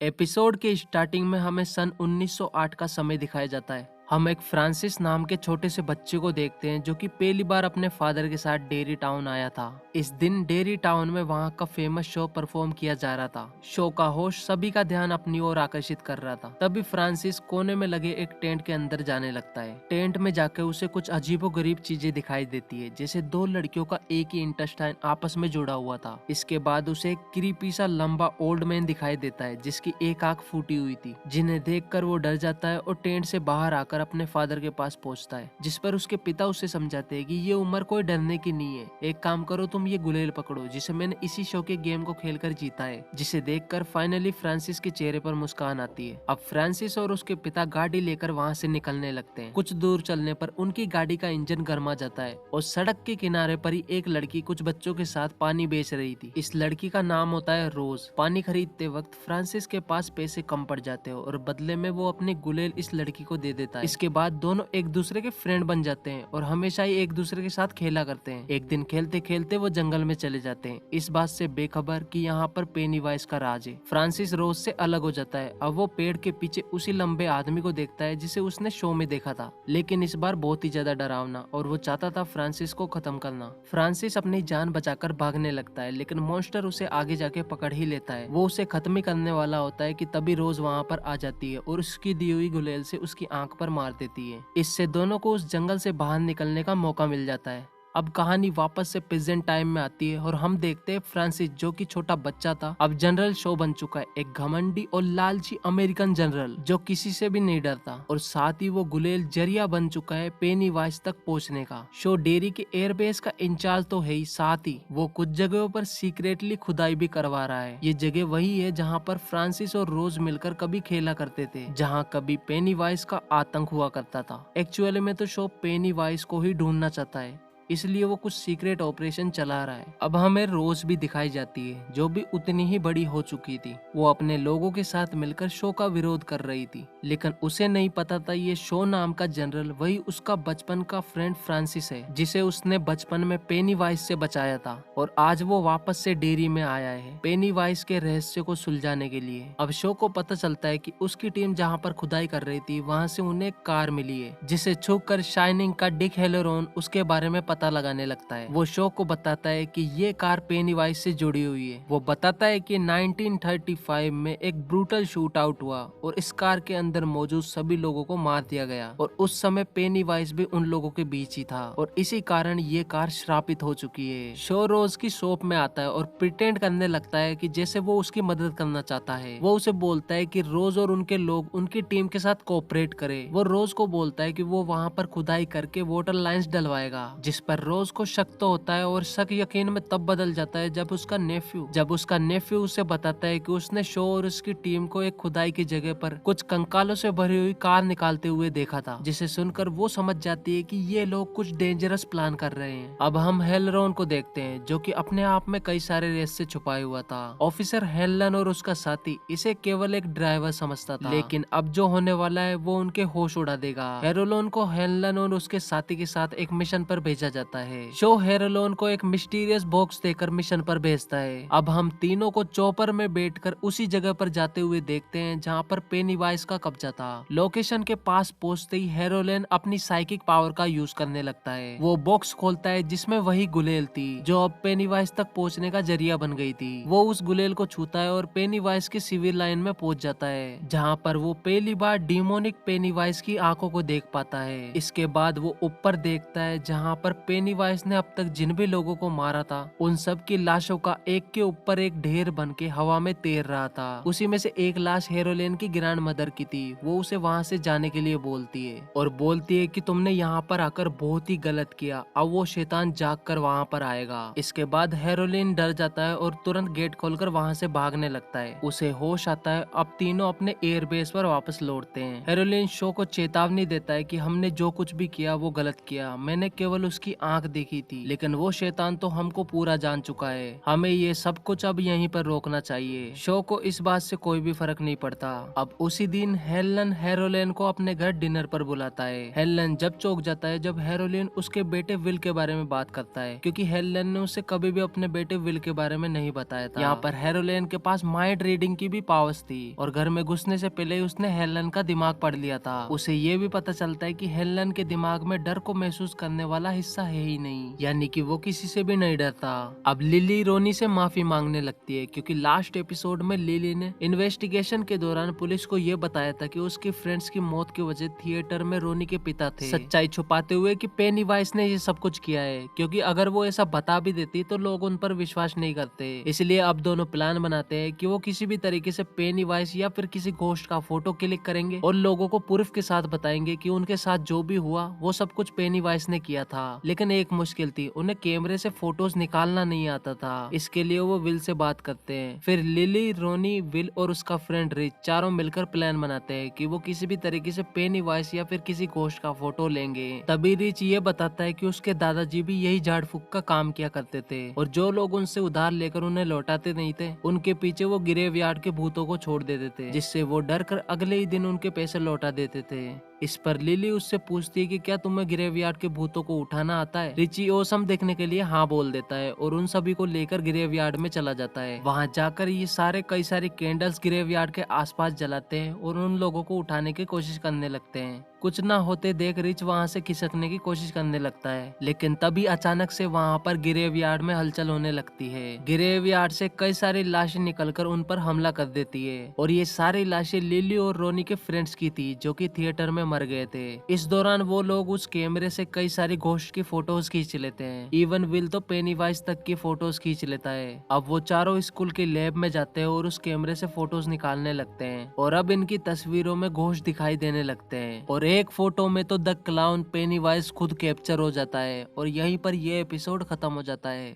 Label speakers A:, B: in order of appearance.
A: Episode के starting में हमें सन 1908 का समय दिखाया जाता है। हम एक फ्रांसिस नाम के छोटे से बच्चे को देखते हैं जो कि पहली बार अपने फादर के साथ डेयरी टाउन आया था। इस दिन डेयरी टाउन में वहाँ का फेमस शो परफॉर्म किया जा रहा था। शो का होस्ट सभी का ध्यान अपनी ओर आकर्षित कर रहा था। तभी फ्रांसिस कोने में लगे एक टेंट के अंदर जाने लगता है। टेंट में जाकर उसे कुछ अजीबोगरीब चीजें दिखाई देती है, जैसे दो लड़कियों का एक ही इंटेस्टाइन आपस में जुड़ा हुआ था। इसके बाद उसे एक क्रीपी सा लंबा ओल्ड मैन दिखाई देता है जिसकी एक आंख फूटी हुई थी, जिन्हें देखकर वो डर जाता है और टेंट से बाहर आकर अपने फादर के पास पहुंचता है, जिस पर उसके पिता उसे समझाते हैं कि ये उम्र कोई डरने की नहीं है। एक काम करो, तुम ये गुलेल पकड़ो जिसे मैंने इसी शो के गेम को खेलकर जीता है। जिसे देखकर फाइनली फ्रांसिस के चेहरे पर मुस्कान आती है। अब फ्रांसिस और उसके पिता गाड़ी लेकर वहाँ से निकलने लगते हैं। कुछ दूर चलने पर उनकी गाड़ी का इंजन गर्मा जाता है और सड़क के किनारे पर ही एक लड़की कुछ बच्चों के साथ पानी बेच रही थी। इस लड़की का नाम होता है रोज। पानी खरीदते वक्त फ्रांसिस के पास पैसे कम पड़ जाते हैं और बदले में वो अपने गुलेल इस लड़की को दे देता है। इसके बाद दोनों एक दूसरे के फ्रेंड बन जाते हैं और हमेशा ही एक दूसरे के साथ खेला करते हैं। एक दिन खेलते खेलते वो जंगल में चले जाते हैं, इस बात से बेखबर कि यहाँ पर पेनीवाइज का राज है। फ्रांसिस रोज से अलग हो जाता है। अब वो पेड़ के पीछे उसी लंबे आदमी को देखता है जिसे उसने शो में देखा था, लेकिन इस बार बहुत ही ज्यादा डरावना, और वो चाहता था फ्रांसिस को खत्म करना। फ्रांसिस अपनी जान बचाकर भागने लगता है, लेकिन मॉन्स्टर उसे आगे जाके पकड़ ही लेता है। वो उसे खत्म ही करने वाला होता है कि तभी रोज वहाँ पर आ जाती है और उसकी दी हुई गुलेल से उसकी आंख पर मार देती है। इससे दोनों को उस जंगल से बाहर निकलने का मौका मिल जाता है। अब कहानी वापस से प्रेजेंट टाइम में आती है और हम देखते हैं फ्रांसिस, जो कि छोटा बच्चा था, अब जनरल शो बन चुका है। एक घमंडी और लालची अमेरिकन जनरल जो किसी से भी नहीं डरता, और साथ ही वो गुलेल जरिया बन चुका है पेनीवाइज तक पहुंचने का। शो डेयरी के एयरबेस का इंचार्ज तो है ही, साथ ही वो कुछ जगहों पर सीक्रेटली खुदाई भी करवा रहा है। ये जगह वही है जहाँ पर फ्रांसिस और रोज मिलकर कभी खेला करते थे, जहाँ कभी पेनीवाइज का आतंक हुआ करता था। एक्चुअली में तो शो पेनीवाइज को ही ढूंढना चाहता है, इसलिए वो कुछ सीक्रेट ऑपरेशन चला रहा है। अब हमें रोज भी दिखाई जाती है, जो भी उतनी ही बड़ी हो चुकी थी। वो अपने लोगों के साथ मिलकर शो का विरोध कर रही थी, लेकिन उसे नहीं पता था ये शो नाम का जनरल वही उसका बचपन का फ्रेंड फ्रांसिस है, जिसे उसने बचपन में पेनीवाइज से बचाया था। और आज वो वापस से डेयरी में आया है पेनीवाइज के रहस्य को सुलझाने के लिए। अब शो को पता चलता है कि उसकी टीम जहाँ पर खुदाई कर रही थी वहाँ से उन्हें एक कार मिली है, जिसे छुपकर शाइनिंग का डिक हेलोरॉन उसके बारे में पता लगाने लगता है। वो शो को बताता है कि ये कार पेनीवाइज से जुड़ी हुई है। वो बताता है कि 1935 में एक ब्रूटल शूट आउट हुआ और इस कार के अंदर मौजूद सभी लोगों को मार दिया गया, और उस समय पेनीवाइज भी उन लोगों के बीच ही था, और इसी कारण ये कार श्रापित हो चुकी है। शो रोज की शॉप में आता है और प्रिटेंड करने लगता है कि जैसे वो उसकी मदद करना चाहता है। वो उसे बोलता है कि रोज और उनके लोग उनकी टीम के साथ कोऑपरेट करे। वो रोज को बोलता है कि वो वहाँ पर खुदाई करके वाटर लाइंस डलवाएगा, जिस पर रोज को शक तो होता है, और शक यकीन में तब बदल जाता है जब उसका नेफ्यू उसे बताता है कि उसने शो और उसकी टीम को एक खुदाई की जगह पर कुछ कंकालों से भरी हुई कार निकालते हुए देखा था, जिसे सुनकर वो समझ जाती है कि ये लोग कुछ डेंजरस प्लान कर रहे हैं। अब हम हेलरॉन को देखते हैं, जो कि अपने आप में कई सारे रहस्य छुपाए हुआ था। ऑफिसर हेलन और उसका साथी इसे केवल एक ड्राइवर समझता था, लेकिन अब जो होने वाला है वो उनके होश उड़ा देगा। हेरोलोन को हेलन और उसके साथी के साथ एक मिशन पर भेजा जाता है। शो हेरोलोन को एक मिस्टीरियस बॉक्स देकर मिशन पर भेजता है। अब हम तीनों को चॉपर में बैठकर उसी जगह पर जाते हुए देखते हैं जहां पर पेनीवाइज का कब्जा था। लोकेशन के पास पहुंचते ही हेरोलेन अपनी साइकिक पावर का यूज करने लगता है। वो बॉक्स खोलता है जिसमें वही गुलेल थी जो अब पेनीवाइज तक पहुंचने का जरिया बन गई थी। वो उस गुलेल को छूता है और पेनीवाइज की सिविल लाइन में पहुंच जाता है, जहाँ पर वो पहली बार डिमोनिक पेनीवाइज की आंखों को देख पाता है। इसके बाद वो ऊपर देखता है जहाँ पर पेनीवाइज ने अब तक जिन भी लोगों को मारा था उन सब की लाशों का एक के ऊपर एक ढेर बन के हवा में तैर रहा था। उसी में से एक लाश हेरोलेन की ग्रैंड मदर की थी। वो उसे वहाँ से जाने के लिए बोलती है और बोलती है कि तुमने यहाँ पर आकर बहुत ही गलत किया, अब वो शैतान जाग कर वहाँ पर आएगा। इसके बाद हेरोलिन डर जाता है और तुरंत गेट खोलकर वहाँ से भागने लगता है। उसे होश आता है। अब तीनों अपने एयरबेस पर वापस लौटते हैं। हेरोलिन शो को चेतावनी देता है कि हमने जो कुछ भी किया वो गलत किया, मैंने केवल उसकी आंख दिखी थी, लेकिन वो शैतान तो हमको पूरा जान चुका है। हमें ये सब कुछ अब यहीं पर रोकना चाहिए। शो को इस बात से कोई भी फर्क नहीं पड़ता। अब उसी दिन हेलन हेरोलिन को अपने घर डिनर पर बुलाता है। हेलन जब चौंक जाता है जब हेरोलिन उसके बेटे विल के बारे में बात करता है, क्योंकि हेलन ने उसे कभी भी अपने बेटे विल के बारे में नहीं बताया था। यहाँ पर हेरोलिन के पास माइंड रीडिंग की भी पावर्स थी और घर में घुसने से पहले ही उसने हेलन का दिमाग पढ़ लिया था। उसे ये भी पता चलता है कि हेलन के दिमाग में डर को महसूस करने वाला हिस्सा है ही नहीं, यानी कि वो किसी से भी नहीं डरता। अब लिली रोनी से माफी मांगने लगती है, क्योंकि लास्ट एपिसोड में लिली ने इन्वेस्टिगेशन के दौरान पुलिस को ये बताया था कि उसकी फ्रेंड्स की मौत की वजह थिएटर में रोनी के पिता थे, सच्चाई छुपाते हुए कि पेनीवाइज ने ये सब कुछ किया है, क्योंकि अगर वो ऐसा बता भी देती तो लोग उन पर विश्वास नहीं करते। इसलिए अब दोनों प्लान बनाते हैं कि वो किसी भी तरीके से पेनीवाइज या फिर किसी घोस्ट का फोटो क्लिक करेंगे और लोगों को प्रूफ के साथ बताएंगे कि उनके साथ जो भी हुआ वो सब कुछ पेनीवाइज ने किया था। लेकिन एक मुश्किल थी, उन्हें कैमरे से फोटोज निकालना नहीं आता था। इसके लिए वो विल से बात करते हैं। फिर लिली, रोनी, विल और उसका फ्रेंड रिच चारों मिलकर प्लान बनाते हैं कि वो किसी भी तरीके से पेनीवाइज या फिर किसी घोस्ट का फोटो लेंगे। तभी रिच ये बताता है कि उसके दादाजी भी यही झाड़ फूक का काम किया करते थे और जो लोग उनसे उधार लेकर उन्हें लौटाते नहीं थे उनके पीछे वो ग्रेवयार्ड के भूतों को छोड़ देते थे, जिससे वो डर कर अगले ही दिन उनके पैसे लौटा देते थे। इस पर लिली उससे पूछती है कि क्या तुम्हें ग्रेवयार्ड के भूतों को उठाना आता है। रिची ओसम देखने के लिए हाँ बोल देता है और उन सभी को लेकर ग्रेवयार्ड में चला जाता है। वहाँ जाकर ये सारे कई सारी कैंडल्स ग्रेवयार्ड के आसपास जलाते हैं और उन लोगों को उठाने की कोशिश करने लगते हैं। कुछ ना होते देख रिच वहाँ से खिसकने की कोशिश करने लगता है, लेकिन तभी अचानक से वहाँ पर ग्रेवयार्ड में हलचल होने लगती है। ग्रेवयार्ड से कई सारी लाशें निकलकर उन पर हमला कर देती है और ये सारी लाशें लिली और रोनी के फ्रेंड्स की थी जो कि थिएटर में मर गए थे। इस दौरान वो लोग उस कैमरे से कई सारी घोस्ट की फोटोज खींच लेते हैं। इवन विल तो पेनीवाइज तक की फोटोज खींच लेता है। अब वो चारों स्कूल के लैब में जाते हैं और उस कैमरे से फोटोज निकालने लगते हैं और अब इनकी तस्वीरों में घोस्ट दिखाई देने लगते हैं और एक फोटो में तो द क्लाउन पेनीवाइज खुद कैप्चर हो जाता है और यहीं पर यह एपिसोड खत्म हो जाता है।